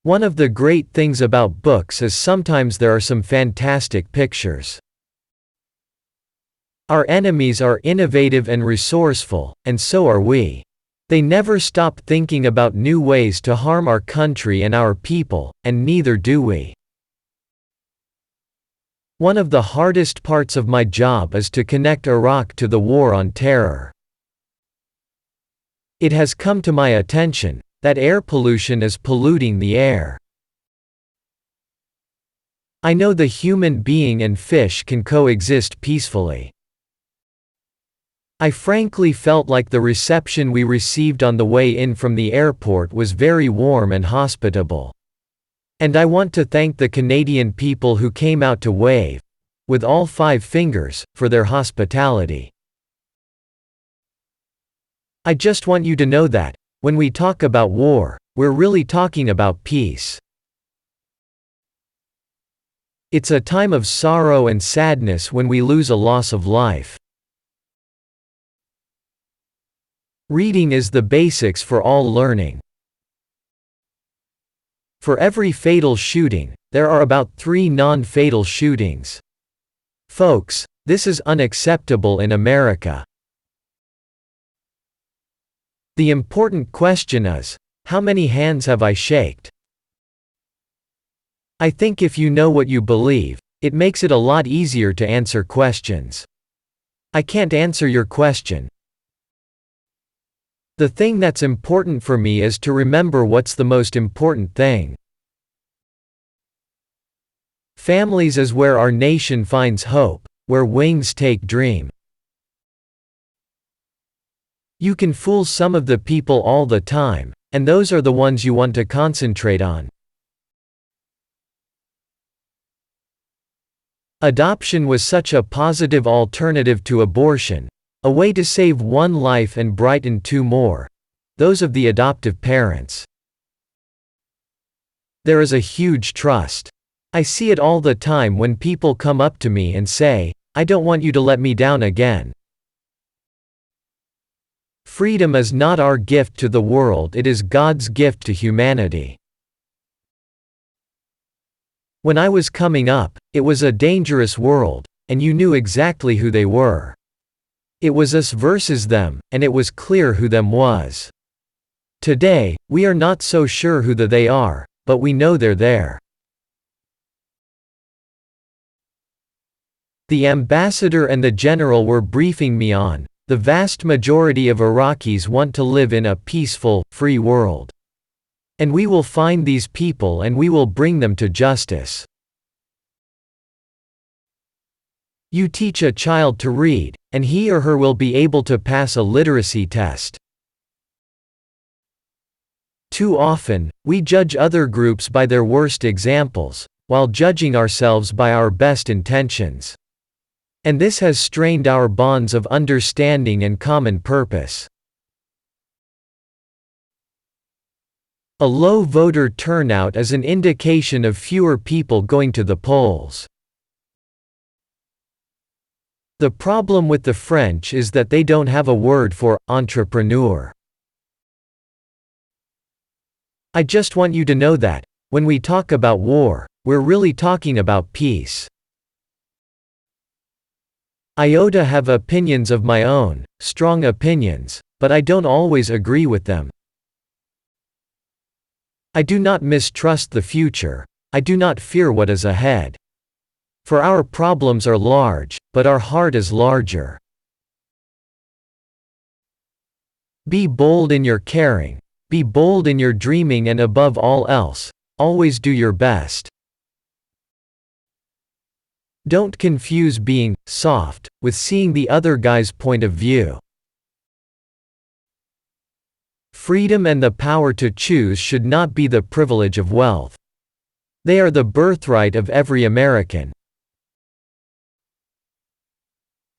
One of the great things about books is sometimes there are some fantastic pictures. Our enemies are innovative and resourceful, and so are we. They never stop thinking about new ways to harm our country and our people, and neither do we. One of the hardest parts of my job is to connect Iraq to the war on terror. It has come to my attention that air pollution is polluting the air. I know the human being and fish can coexist peacefully. I frankly felt like the reception we received on the way in from the airport was very warm and hospitable. And I want to thank the Canadian people who came out to wave, with all 5 fingers, for their hospitality. I just want you to know that, when we talk about war, we're really talking about peace. It's a time of sorrow and sadness when we lose a loss of life. Reading is the basics for all learning. For every fatal shooting, there are about 3 non-fatal shootings. Folks, this is unacceptable in America. The important question is, how many hands have I shaked? I think if you know what you believe, it makes it a lot easier to answer questions. I can't answer your question. The thing that's important for me is to remember what's the most important thing. Families is where our nation finds hope, where wings take dream. You can fool some of the people all the time, and those are the ones you want to concentrate on. Adoption was such a positive alternative to abortion, a way to save 1 life and brighten 2 more, those of the adoptive parents. There is a huge trust. I see it all the time when people come up to me and say, "I don't want you to let me down again." Freedom is not our gift to the world, it is God's gift to humanity. When I was coming up, it was a dangerous world, and you knew exactly who they were. It was us versus them, and it was clear who them was. Today, we are not so sure who they are, but we know they're there. The ambassador and the general were briefing me on, the vast majority of Iraqis want to live in a peaceful, free world. And we will find these people and we will bring them to justice. You teach a child to read, and he or her will be able to pass a literacy test. Too often, we judge other groups by their worst examples, while judging ourselves by our best intentions. And this has strained our bonds of understanding and common purpose. A low voter turnout is an indication of fewer people going to the polls. The problem with the French is that they don't have a word for entrepreneur. I just want you to know that, when we talk about war, we're really talking about peace. I have opinions of my own, strong opinions, but I don't always agree with them. I do not mistrust the future, I do not fear what is ahead. For our problems are large, but our heart is larger. Be bold in your caring, be bold in your dreaming, and above all else, always do your best. Don't confuse being soft with seeing the other guy's point of view. Freedom and the power to choose should not be the privilege of wealth. They are the birthright of every American.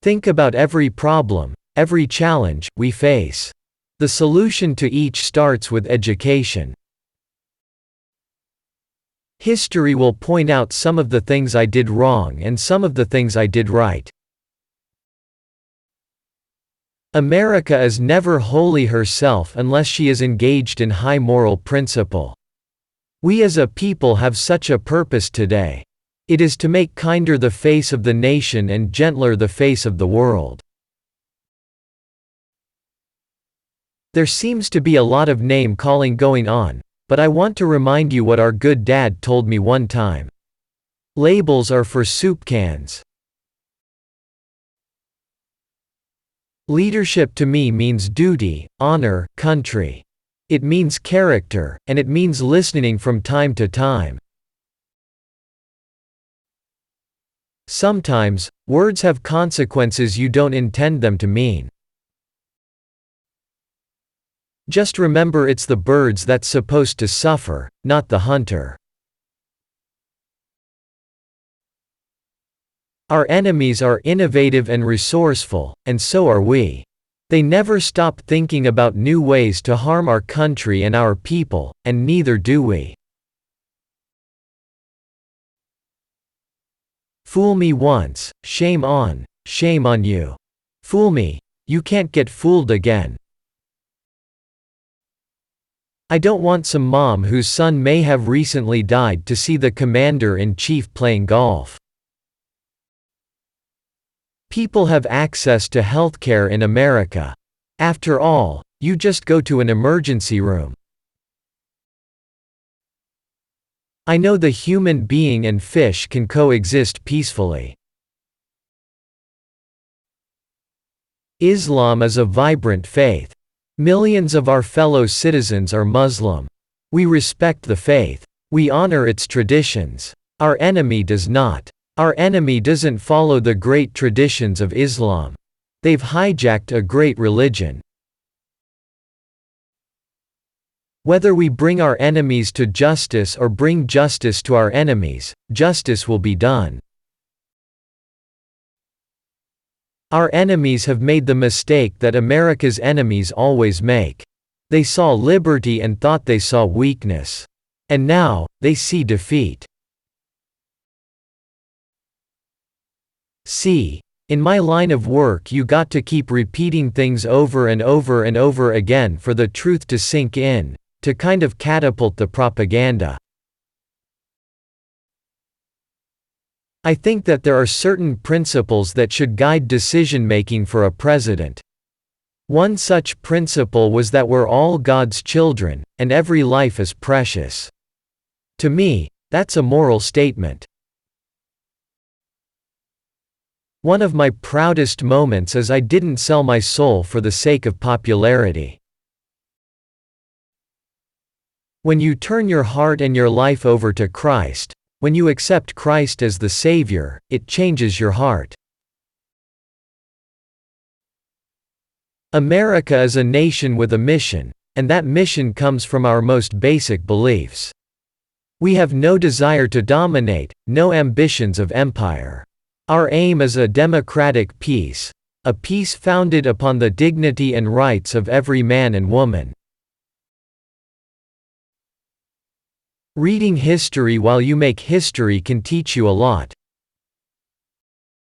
Think about every problem, every challenge we face. The solution to each starts with education. History will point out some of the things I did wrong and some of the things I did right. America is never wholly herself unless she is engaged in high moral principle. We as a people have such a purpose today. It is to make kinder the face of the nation and gentler the face of the world. There seems to be a lot of name-calling going on, but I want to remind you what our good dad told me one time. Labels are for soup cans. Leadership to me means duty, honor, country. It means character, and it means listening from time to time. Sometimes, words have consequences you don't intend them to mean. Just remember it's the birds that's supposed to suffer, not the hunter. Our enemies are innovative and resourceful, and so are we. They never stop thinking about new ways to harm our country and our people, and neither do we. Fool me once, shame on you. Fool me, you can't get fooled again. I don't want some mom whose son may have recently died to see the commander-in-chief playing golf. People have access to healthcare in America. After all, you just go to an emergency room. I know the human being and fish can coexist peacefully. Islam is a vibrant faith. Millions of our fellow citizens are Muslim. We respect the faith. We honor its traditions. Our enemy does not. Our enemy doesn't follow the great traditions of Islam. They've hijacked a great religion. Whether we bring our enemies to justice or bring justice to our enemies, justice will be done. Our enemies have made the mistake that America's enemies always make. They saw liberty and thought they saw weakness. And now, they see defeat. See, in my line of work you got to keep repeating things over and over and over again for the truth to sink in, to kind of catapult the propaganda. I think that there are certain principles that should guide decision-making for a president. One such principle was that we're all God's children, and every life is precious. To me, that's a moral statement. One of my proudest moments is I didn't sell my soul for the sake of popularity. When you turn your heart and your life over to Christ, when you accept Christ as the Savior, it changes your heart. America is a nation with a mission, and that mission comes from our most basic beliefs. We have no desire to dominate, no ambitions of empire. Our aim is a democratic peace, a peace founded upon the dignity and rights of every man and woman. Reading history while you make history can teach you a lot.